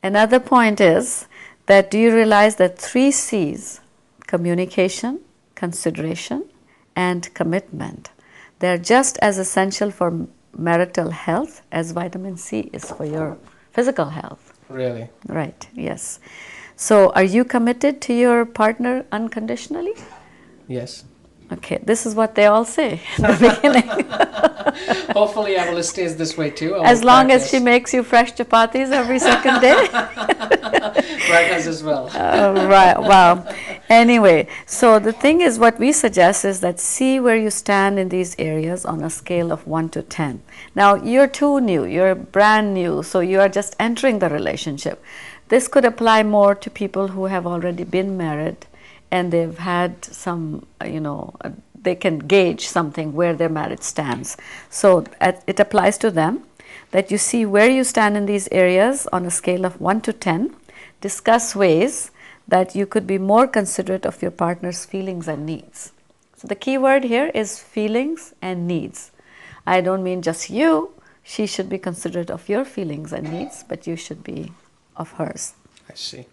Another point is that do you realize that 3 C's, communication, consideration, and commitment, they're just as essential for marital health as vitamin C is for your physical health. Really? Right, yes. So are you committed to your partner unconditionally? Yes. Okay, this is what they all say in the beginning. Hopefully I will stay this way too. As long as she makes you fresh chapatis every second day. Breakfast as well. Right, wow. Anyway, so the thing is, what we suggest is that see where you stand in these areas on a scale of 1 to 10. Now, you're too new, you're brand new, so you are just entering the relationship. This could apply more to people who have already been married and they've had some, they can gauge something where their marriage stands. So it applies to them that you see where you stand in these areas on a scale of 1 to 10. Discuss ways that you could be more considerate of your partner's feelings and needs. So the key word here is feelings and needs. I don't mean just you. She should be considerate of your feelings and needs, but you should be of hers. I see.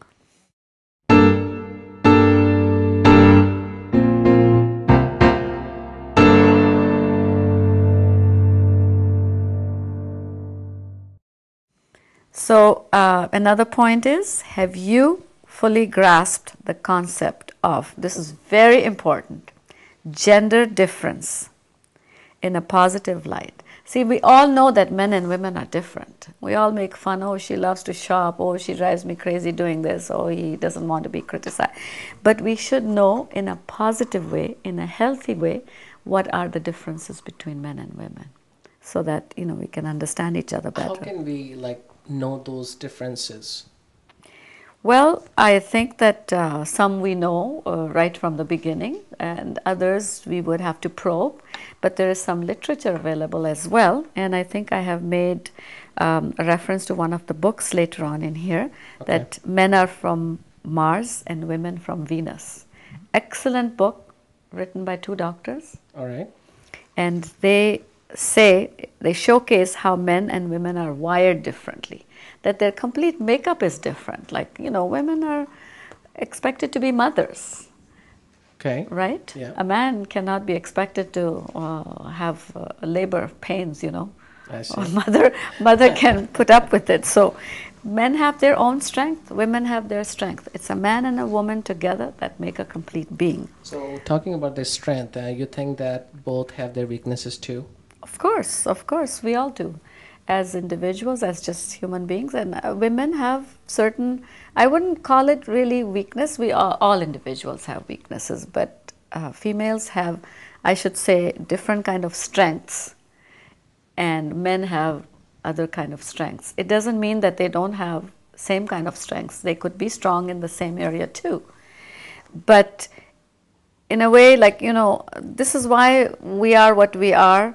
So another point is, have you fully grasped the concept of, this is very important, gender difference in a positive light? See, we all know that men and women are different. We all make fun, oh, she loves to shop, oh, she drives me crazy doing this, oh, he doesn't want to be criticized. But we should know in a positive way, in a healthy way, what are the differences between men and women, so that, we can understand each other better. How can we, know those differences? Well, I think that some we know right from the beginning, and others we would have to probe, but there is some literature available as well, and I think I have made a reference to one of the books later on in here, that men are from Mars and women from Venus. Excellent book written by 2 doctors. All right. And they showcase how men and women are wired differently, that their complete makeup is different. Like, women are expected to be mothers. Okay. Right? Yeah. A man cannot be expected to have labor pains, I see. Or mother can put up with it. So men have their own strength, women have their strength. It's a man and a woman together that make a complete being. So talking about their strength, you think that both have their weaknesses too? Of course, we all do. As individuals, as just human beings, and women have certain, I wouldn't call it really weakness, all individuals have weaknesses, but females have, I should say, different kind of strengths, and men have other kind of strengths. It doesn't mean that they don't have same kind of strengths. They could be strong in the same area too. But in a way, this is why we are what we are.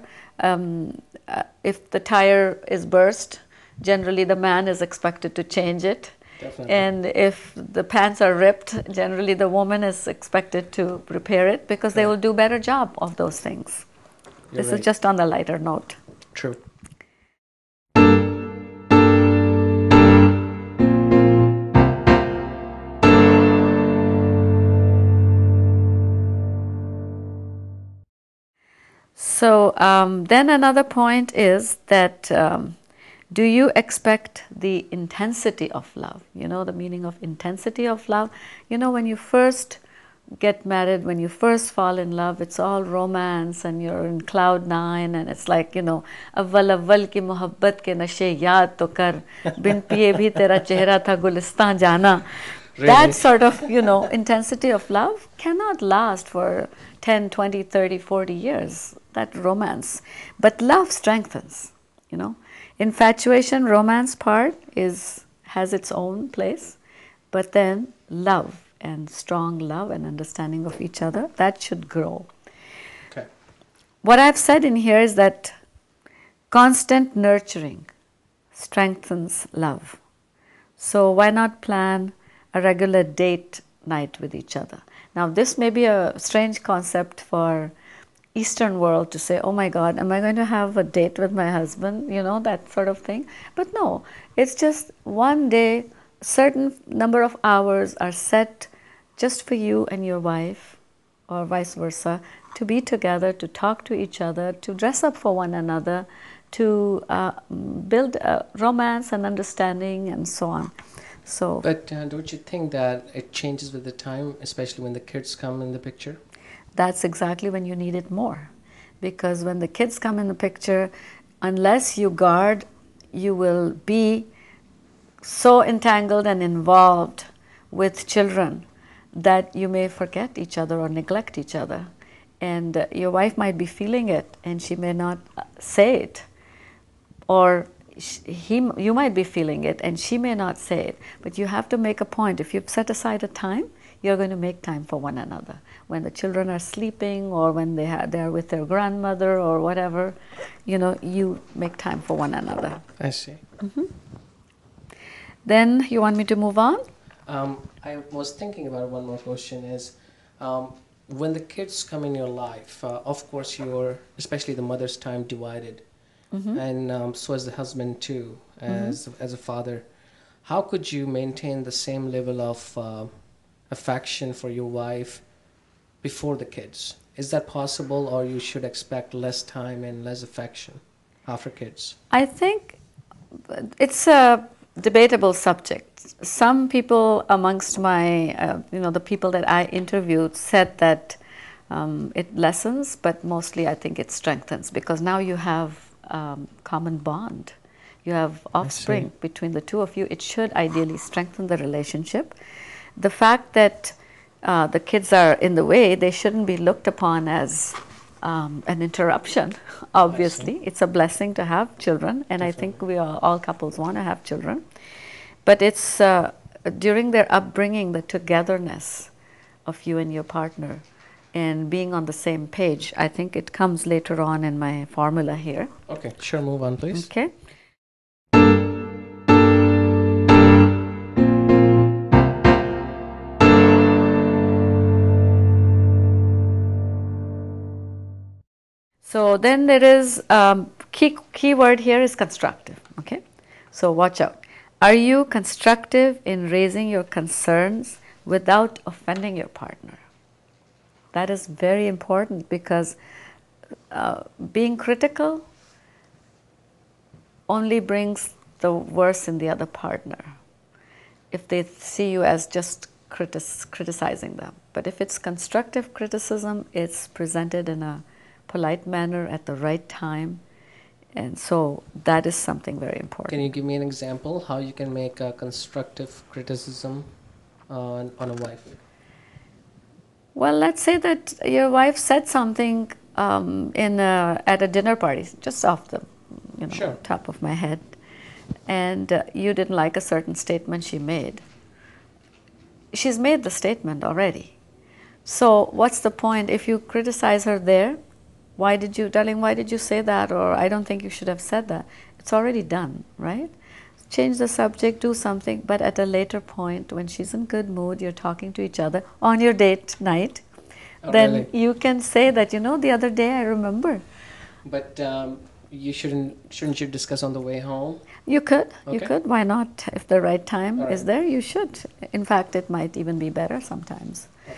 If the tire is burst, generally the man is expected to change it. Definitely. And if the pants are ripped, generally the woman is expected to repair it, because they will do better job of those things. This is just on the lighter note. True. So then another point is that do you expect the intensity of love? The meaning of intensity of love? When you first get married, when you first fall in love, it's all romance and you're in cloud 9, and it's like, awwal awwal ki mohabbat ke nashe yaad to kar, bin piye bhi tera chehra tha gulistan jana. Really? That sort of, intensity of love cannot last for 10, 20, 30, 40 years. That romance. But love strengthens, Infatuation, romance part has its own place, but then love and strong love and understanding of each other, that should grow. Okay. What I've said in here is that constant nurturing strengthens love. So why not plan a regular date night with each other? Now, this may be a strange concept for Eastern world to say, oh my God, am I going to have a date with my husband? That sort of thing. But no, it's just one day certain number of hours are set just for you and your wife, or vice versa, to be together, to talk to each other, to dress up for one another, to build romance and understanding and so on. So But don't you think that it changes with the time, especially when the kids come in the picture? that's exactly when you need it more. Because when the kids come in the picture, unless you guard, you will be so entangled and involved with children that you may forget each other or neglect each other. And your wife might be feeling it and she may not say it. Or you might be feeling it and she may not say it. But you have to make a point. If you've set aside a time, you're going to make time for one another. When the children are sleeping or when they're with their grandmother or whatever, you make time for one another. I see. Then you want me to move on? I was thinking about one more question is, when the kids come in your life, of course especially the mother's time divided, and so is the husband too, as a father. How could you maintain the same level of affection for your wife before the kids? Is that possible, or you should expect less time and less affection after kids? I think it's a debatable subject. Some people amongst the people that I interviewed said that it lessens, but mostly I think it strengthens because now you have common bond. You have offspring between the two of you. It should ideally strengthen the relationship. The fact that the kids are in the way, they shouldn't be looked upon as an interruption. Obviously, it's a blessing to have children, and I think all couples want to have children. But it's during their upbringing, the togetherness of you and your partner and being on the same page. I think it comes later on in my formula here. Okay, sure, move on, please. Okay. So then there is key word here is constructive. Okay, so watch out. Are you constructive in raising your concerns without offending your partner? That is very important because being critical only brings the worse in the other partner if they see you as just criticizing them. But if it's constructive criticism, it's presented in a polite manner at the right time, and so that is something very important. Can you give me an example how you can make a constructive criticism on a wife? Well, let's say that your wife said something at a dinner party, just off the Sure. top of my head, and you didn't like a certain statement she made. She's made the statement already. So what's the point if you criticize her there? Darling, why did you say that? Or I don't think you should have said that. It's already done, right? Change the subject, do something, but at a later point when she's in good mood, you're talking to each other on your date night, then Really? you can say that, the other day I remember. But shouldn't you discuss on the way home? You could, Okay. why not? If the right time All is right. there, you should. In fact, it might even be better sometimes. Okay.